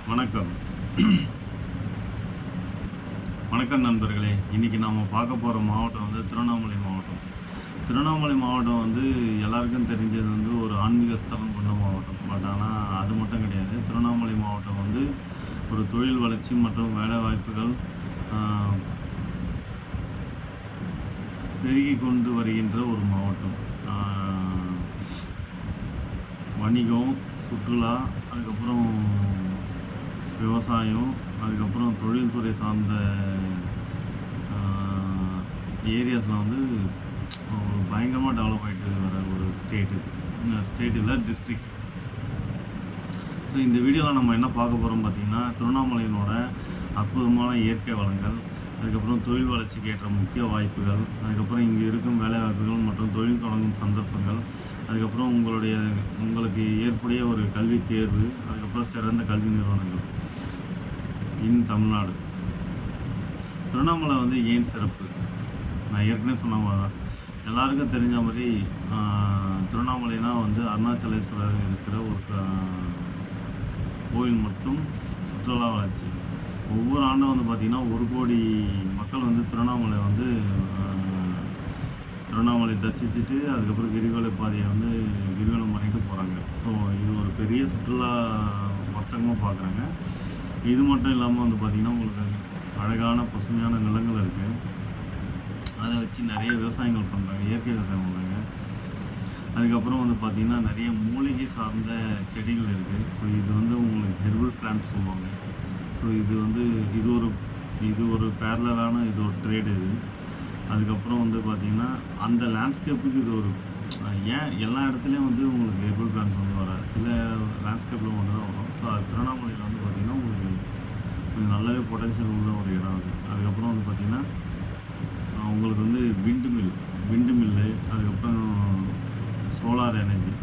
வணக்கம். வணக்கம் நண்பர்களே. இன்றைக்கி நாம் பார்க்க போகிற மாவட்டம் வந்து திருவண்ணாமலை மாவட்டம். திருவண்ணாமலை மாவட்டம் வந்து எல்லாருக்கும் தெரிஞ்சது வந்து ஒரு ஆன்மீக ஸ்தலம் கொண்ட மாவட்டம். பட் ஆனால் அது மட்டும் கிடையாது. திருவண்ணாமலை மாவட்டம் வந்து ஒரு தொழில் வளர்ச்சி மற்றும் வேலைவாய்ப்புகள் பெருகி கொண்டு வருகின்ற ஒரு மாவட்டம். வணிகம், சுற்றுலா, அதுக்கப்புறம் விவசாயம், அதுக்கப்புறம் தொழில்துறை சார்ந்த ஏரியாஸில் வந்து ஒரு பயங்கரமாக டெவலப் ஆகிட்டு வர ஒரு ஸ்டேட் இல்லை டிஸ்ட்ரிக்ட். ஸோ இந்த வீடியோவில் நம்ம என்ன பார்க்க போகிறோம் பார்த்திங்கன்னா, திருவண்ணாமலையினோட அற்புதமான இயற்கை வளங்கள், அதுக்கப்புறம் தொழில் வளர்ச்சிக்கு ஏற்ற முக்கிய வாய்ப்புகள், அதுக்கப்புறம் இங்கே இருக்கும் வேலை வாய்ப்புகள் மற்றும் தொழில் தொடங்கும் சந்தர்ப்பங்கள், அதுக்கப்புறம் உங்களுக்கு ஏற்புடைய ஒரு கல்வி தேர்வு, அதுக்கப்புறம் சிறந்த கல்வி நிறுவனங்கள் இன் தமிழ்நாடு. திருவண்ணாமலை வந்து ஏன் சிறப்பு? நான் ஏற்கனவே சொன்ன மாதிரி தான், எல்லாருக்கும் தெரிஞ்ச மாதிரி திருவண்ணாமலைனா வந்து அருணாச்சலேஸ்வரர் இருக்கிற ஒரு கோயில் மற்றும் சுற்றுலா வளர்ச்சி. ஒவ்வொரு ஆண்டும் வந்து பார்த்திங்கன்னா 1 கோடி மக்கள் வந்து திருவண்ணாமலை தரிசிச்சுட்டு அதுக்கப்புறம் கிரிவல பாதையை வந்து கிரிவலம் பண்ணிட்டு போகிறாங்க. ஸோ இது ஒரு பெரிய சுற்றுலா வர்த்தகமாக பார்க்குறாங்க. இது மட்டும் இல்லாமல் வந்து பார்த்திங்கன்னா உங்களுக்கு அழகான பசுமையான நிலங்கள் இருக்குது. அதை வச்சு நிறைய விவசாயங்கள் பண்ணுறாங்க, இயற்கை விவசாயம் பண்ணுறாங்க. அதுக்கப்புறம் வந்து பார்த்திங்கன்னா நிறைய மூலிகை சார்ந்த செடிகள் இருக்குது. ஸோ இது வந்து உங்களுக்கு ஹெர்பல் பிளான்ட் சொல்லுவாங்க. ஸோ இது ஒரு பேரலான இது ஒரு ட்ரேடு இது. அதுக்கப்புறம் வந்து பார்த்திங்கன்னா அந்த லேண்ட்ஸ்கேப்புக்கு இது ஒரு ஏன் எல்லா இடத்துலையும் வந்து உங்களுக்கு ஹெர்பல் பிளான்ட்ஸ் வந்து வராது, சில லேண்ட்ஸ்கேப்பில் வந்து தான் வரும். ஸோ அது திருவண்ணாமலையில் வந்து பார்த்திங்கன்னா உங்களுக்கு நல்லாவே பொட்டன்ஷியல் உள்ள ஒரு இடம் அது. அதுக்கப்புறம் வந்து பார்த்திங்கன்னா உங்களுக்கு வந்து விண்டு மில்லு, அதுக்கப்புறம் சோலார் எனர்ஜி,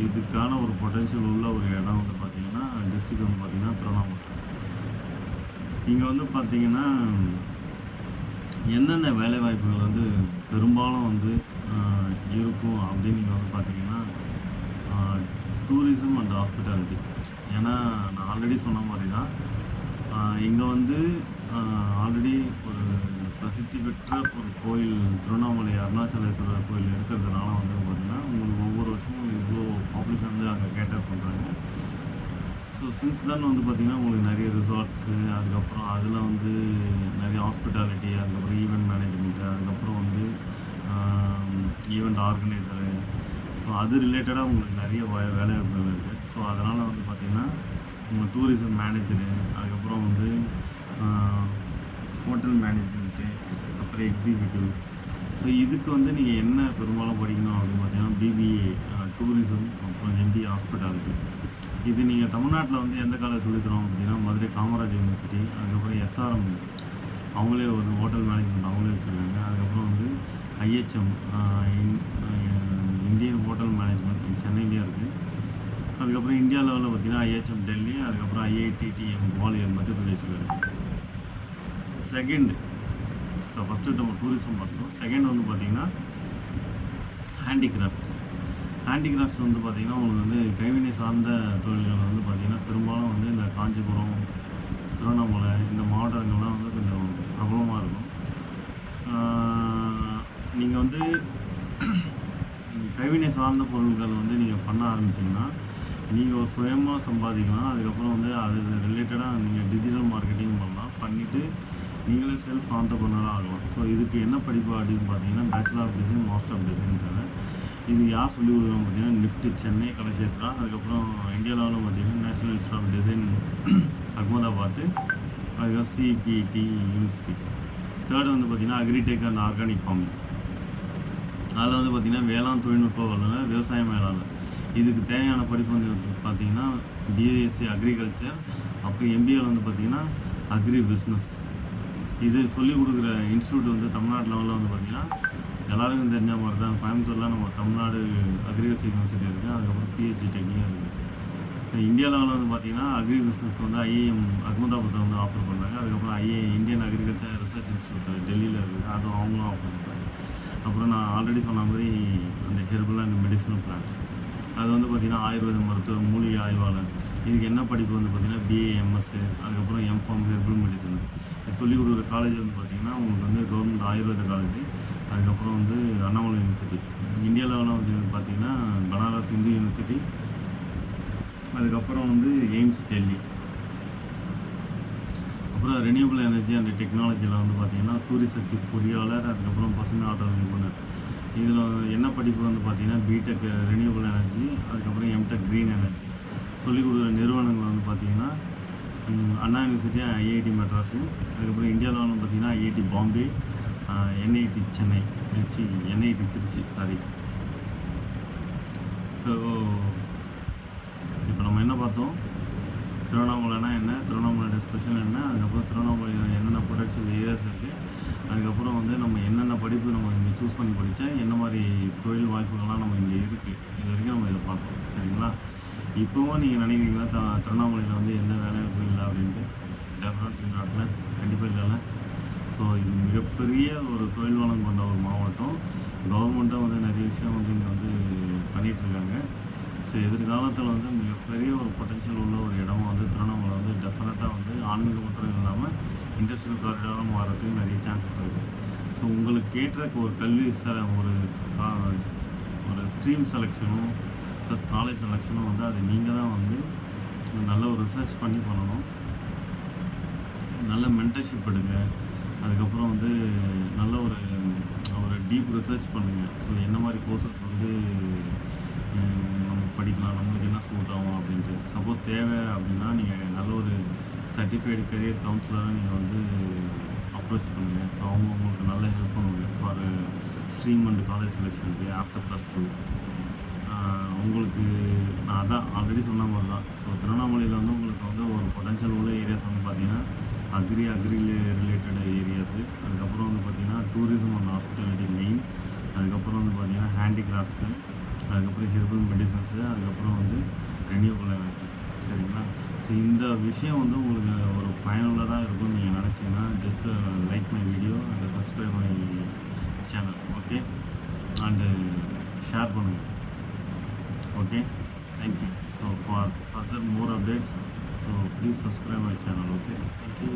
இதுக்கான ஒரு பொட்டன்ஷியல் உள்ள ஒரு இடம் வந்து பார்த்திங்கன்னா டிஸ்ட்ரிக்ட் வந்து பார்த்திங்கன்னா திருவண்ணாமலை. இங்கே வந்து பார்த்திங்கன்னா எந்தெந்த வேலைவாய்ப்புகள் வந்து பெரும்பாலும் வந்து இருக்கும் அப்படின்னு நீங்கள் வந்து பார்த்திங்கன்னா டூரிசம் அண்ட் ஹாஸ்பிட்டாலிட்டி. ஏன்னா நான் ஆல்ரெடி சொன்ன மாதிரி தான் இங்கே வந்து ஆல்ரெடி ஒரு பிரசித்தி பெற்ற ஒரு கோயில் திருவண்ணாமலை அருணாச்சலேஸ்வரர் கோயில் இருக்கிறதுனால வந்து பார்த்திங்கன்னா உங்களுக்கு ஒவ்வொரு வருஷமும் இவ்வளோ பாப்புலேஷன் வந்து அங்கே கேட்டர் பண்ணுறாங்க. ஸோ சின்ஸ் தான் வந்து பார்த்திங்கன்னா உங்களுக்கு நிறைய ரிசார்ட்ஸு, அதுக்கப்புறம் அதில் வந்து நிறைய ஹாஸ்பிட்டாலிட்டி, அதுக்கப்புறம் ஈவெண்ட் மேனேஜ்மெண்ட்டு, அதுக்கப்புறம் வந்து ஈவெண்ட் ஆர்கனைசரு, ஸோ அது ரிலேட்டடாக உங்களுக்கு நிறைய வேலைவாய்ப்புகள் இருக்குது. ஸோ அதனால் வந்து பார்த்திங்கன்னா உங்கள் டூரிசம் மேனேஜரு, அதுக்கப்புறம் வந்து ஹோட்டல் மேனேஜ்மெண்ட்டு, அப்புறம் எக்ஸிக்யூட்டிவ். ஸோ இதுக்கு வந்து நீங்கள் என்ன பெரும்பாலும் படிக்கணும் அப்படின்னு பார்த்தீங்கன்னா பிபிஏ டூரிசம், அப்புறம் எம்பிஏ ஹாஸ்பிட்டாலிட்டி. இது நீங்கள் தமிழ்நாட்டில் வந்து எந்த காலேஜ் சொல்லித்தரோம் அப்படின்னா மதுரை காமராஜ் யூனிவர்சிட்டி, அதுக்கப்புறம் எஸ்ஆர்எம் அவங்களே வந்து ஹோட்டல் மேனேஜ்மெண்ட் அவங்களே வச்சுருக்காங்க. அதுக்கப்புறம் வந்து ஐஹெச்எம் இந்தியன் ஹோட்டல் மேனேஜ்மெண்ட் சென்னையிலேயே இருக்குது. அதுக்கப்புறம் இந்தியா லெவலில் பார்த்திங்கன்னா ஐஹெச்எம் டெல்லி, அதுக்கப்புறம் ஐஐடிடிஎம் குவாலியர் மத்தியப்பிரதேசில் இருக்குது. செகண்ட், ஸோ ஃபஸ்ட்டு நம்ம டூரிசம் பார்த்தோம். செகண்ட் வந்து பார்த்திங்கன்னா ஹேண்டிகிராஃப்ட்ஸ் வந்து பார்த்திங்கன்னா உங்களுக்கு வந்து கைவினை சார்ந்த தொழில்கள் வந்து பார்த்திங்கன்னா பெரும்பாலும் வந்து இந்த காஞ்சிபுரம், திருவண்ணாமலை இந்த மாவட்டங்கள்லாம் வந்து கொஞ்சம் பிரபலமாக இருக்கும். நீங்கள் வந்து கைவினை சார்ந்த பொருட்கள் வந்து நீங்கள் பண்ண ஆரம்பிச்சிங்கன்னா நீங்கள் ஒரு சுயமாக சம்பாதிக்கலாம். அதுக்கப்புறம் வந்து அது ரிலேட்டடாக நீங்கள் டிஜிட்டல் மார்க்கெட்டிங் பண்ணலாம், பண்ணிவிட்டு நீங்களே செல்ஃப் ஆண்டர்ப்ரனராக ஆகலாம். ஸோ இதுக்கு என்ன படிப்பு அப்படின்னு பார்த்தீங்கன்னா bachelor of design, master of design தவிர இது யார் சொல்லிக் கொடுக்குறோம் பார்த்தீங்கன்னா நிஃப்ட் சென்னை கலாஷேத்ரா, அதுக்கப்புறம் இந்தியா லெவலில் பார்த்தீங்கன்னா national institute of design Ahmedabad, அதுக்கப்புறம் சிபிடி யூனிவர்சிட்டி. தேர்டு வந்து பார்த்திங்கன்னா அக்ரிடெக் அண்ட் ஆர்கானிக் ஃபார்மிங். அதில் வந்து பார்த்திங்கன்னா வேளாண் தொழில்நுட்ப வல்லுநர், விவசாய மேலாளர். இதுக்கு தேவையான படிப்பு வந்து பார்த்திங்கன்னா பிஎஸ்சி அக்ரிகல்ச்சர், அப்புறம் எம்பிஏவில் வந்து பார்த்திங்கன்னா அக்ரி பிஸ்னஸ். இது சொல்லிக் கொடுக்குற இன்ஸ்டியூட் வந்து தமிழ்நாடு லெவலில் வந்து பார்த்திங்கன்னா எல்லாருக்கும் தெரிஞ்ச மாதிரி தான் கோயம்புத்தூரில் நம்ம தமிழ்நாடு அக்ரிகல்ச்சர் யூனிவர்சிட்டி இருக்குது, அதுக்கப்புறம் பிஹெச்டி டெக்னியும் இருக்குது. இந்தியா லெவலில் வந்து பார்த்திங்கன்னா அக்ரி பிஸ்னஸ்க்கு வந்து ஐஏஎம் அகமதாபாத்தில் வந்து ஆஃபர் பண்ணுறாங்க. அதுக்கப்புறம் இந்தியன் அக்ரிகல்ச்சர் ரிசர்ச் இன்ஸ்டியூட் டெல்லியில் இருக்குது, அதுவும் அவங்களும் ஆஃபர் பண்ணுறாங்க. அப்புறம் நான் ஆல்ரெடி சொன்ன மாதிரி அந்த ஹெர்பல் அண்ட் மெடிசனல் பிளான்ட்ஸ் அது வந்து பார்த்திங்கன்னா ஆயுர்வேத மருத்துவ மூலிகை ஆய்வாளர், இதுக்கு என்ன படிப்பு வந்து பார்த்திங்கன்னா பிஏ எம்எஸ்ஸு, அதுக்கப்புறம் எம்ஃபார்ம் ஹெர்பல் மெடிசன். இது சொல்லிக் கொடுக்குற காலேஜ் வந்து பார்த்திங்கன்னா உங்களுக்கு வந்து கவர்மெண்ட் ஆயுர்வேத காலேஜ், அதுக்கப்புறம் வந்து அண்ணாமலை யூனிவர்சிட்டி. இந்தியா லெவலில் வந்து பார்த்திங்கன்னா பனாரஸ் இந்து யூனிவர்சிட்டி, அதுக்கப்புறம் வந்து எய்ம்ஸ் டெல்லி. அப்புறம் ரெனியூபிள் எனர்ஜி அண்ட் டெக்னாலஜியில் வந்து பார்த்திங்கன்னா சூரிய சக்தி பொறியாளர், அதுக்கப்புறம் பசுமை ஆற்றல் நிபுணர். இதில் என்ன படிப்பு வந்து பார்த்திங்கன்னா பிடெக் ரெனியூபிள் எனர்ஜி, அதுக்கப்புறம் எம்டெக் க்ரீன் எனர்ஜி. சொல்லிக் கொடுக்குற நிறுவனங்கள் வந்து பார்த்திங்கன்னா அண்ணா யூனிவர்சிட்டி, ஐஐடி மெட்ராஸு, அதுக்கப்புறம் இந்தியாவில் வந்து பார்த்திங்கன்னா IIT Bombay, NIT Chennai, NIT Trichy, sorry. So இப்போ நம்ம என்ன பார்த்தோம், திருவண்ணாமலைனா என்ன, திருவண்ணாமலையோட ஸ்பெஷல் என்ன, அதுக்கப்புறம் திருவண்ணாமலையில் என்னென்ன பொட்டன்ஷியல் ஏரியாஸ் இருக்குது, அதுக்கப்புறம் வந்து நம்ம என்னென்ன படிப்பு நம்ம இங்கே சூஸ் பண்ணி படித்தா என்ன மாதிரி தொழில் வாய்ப்புகள்லாம் நம்ம இங்கே இருக்குது, இது வரைக்கும் நம்ம இதை பார்த்தோம். சரிங்களா? இப்போவும் நீங்கள் நினைக்கிறீங்களா திருவண்ணாமலையில் வந்து எந்த வேலைவாய்ப்பு இல்லை அப்படின்ட்டு? டெஃபினெட்லி நாட்டில் கண்டிப்பாக இல்லைல்ல. ஸோ இது மிகப்பெரிய ஒரு தொழில் வளம் கொண்ட ஒரு மாவட்டம். கவர்மெண்ட்டாக வந்து நிறைய விஷயம் வந்து இங்கே வந்து பண்ணிகிட்ருக்காங்க. ஸோ எதிர்காலத்தில் வந்து மிகப்பெரிய ஒரு பொட்டன்ஷியல் உள்ள ஒரு இடமா வந்து திருவண்ணாமலை வந்து டெஃபினட்டாக வந்து ஆன்மீக மட்டும் இல்லாமல் இண்டஸ்ட்ரியல் காரிடாராக மாறதுக்கு நிறைய சான்சஸ் இருக்குது. ஸோ உங்களுக்கு கேட்ட ஒரு கல்வி ஒரு ஸ்ட்ரீம் செலெக்ஷனும் ப்ளஸ் காலேஜ் செலெக்ஷனும் வந்து அது நீங்கள் தான் வந்து நல்ல ஒரு ரிசர்ச் பண்ணி பண்ணணும். நல்ல மென்டர்ஷிப் எடுங்க, அதுக்கப்புறம் வந்து நல்ல ஒரு டீப் ரிசர்ச் பண்ணுங்கள். ஸோ என்ன மாதிரி கோர்சஸ் வந்து நம்ம படிக்கலாம், நம்மளுக்கு என்ன சூட் ஆகும் அப்படின்ட்டு. சப்போஸ் தேவை அப்படின்னா நீங்கள் நல்ல ஒரு சர்டிஃபைடு கரியர் கவுன்சிலராக நீங்கள் வந்து அப்ரோச் பண்ணுங்கள். ஸோ அவங்க உங்களுக்கு நல்ல ஹெல்ப் பண்ணுவாங்க ஃபார் ஸ்ட்ரீம் அண்ட் காலேஜ் செலெக்ஷனுக்கு ஆஃப்டர் +2. உங்களுக்கு நான் அதான் ஆல்ரெடி சொன்ன மாதிரி தான். ஸோ திருவண்ணாமலையில் வந்து உங்களுக்கு வந்து ஒரு பொட்டன்ஷியல் உள்ள ஏரியாஸ் வந்து பார்த்திங்கன்னா அக்ரி ரிலேட்டட் ஏரியாஸு, அதுக்கப்புறம் வந்து பார்த்திங்கன்னா டூரிசம் அண்ட் ஹாஸ்பிட்டாலிட்டி மெயின், அதுக்கப்புறம் வந்து பார்த்திங்கன்னா ஹேண்டிகிராஃப்ட்ஸு, அதுக்கப்புறம் ஹெர்பல் மெடிசன்ஸு, அதுக்கப்புறம் வந்து ரெனியூபிள் எனர்ஜி. சரிங்களா? ஸோ இந்த விஷயம் வந்து உங்களுக்கு ஒரு பயனுள்ளதாக இருக்கும்னு நீங்கள் நினச்சிங்கன்னா just like my video and subscribe my channel. Okay, and share பண்ணுங்கள். Okay, thank you. So for further more updates, so please subscribe my channel. Okay, thank you.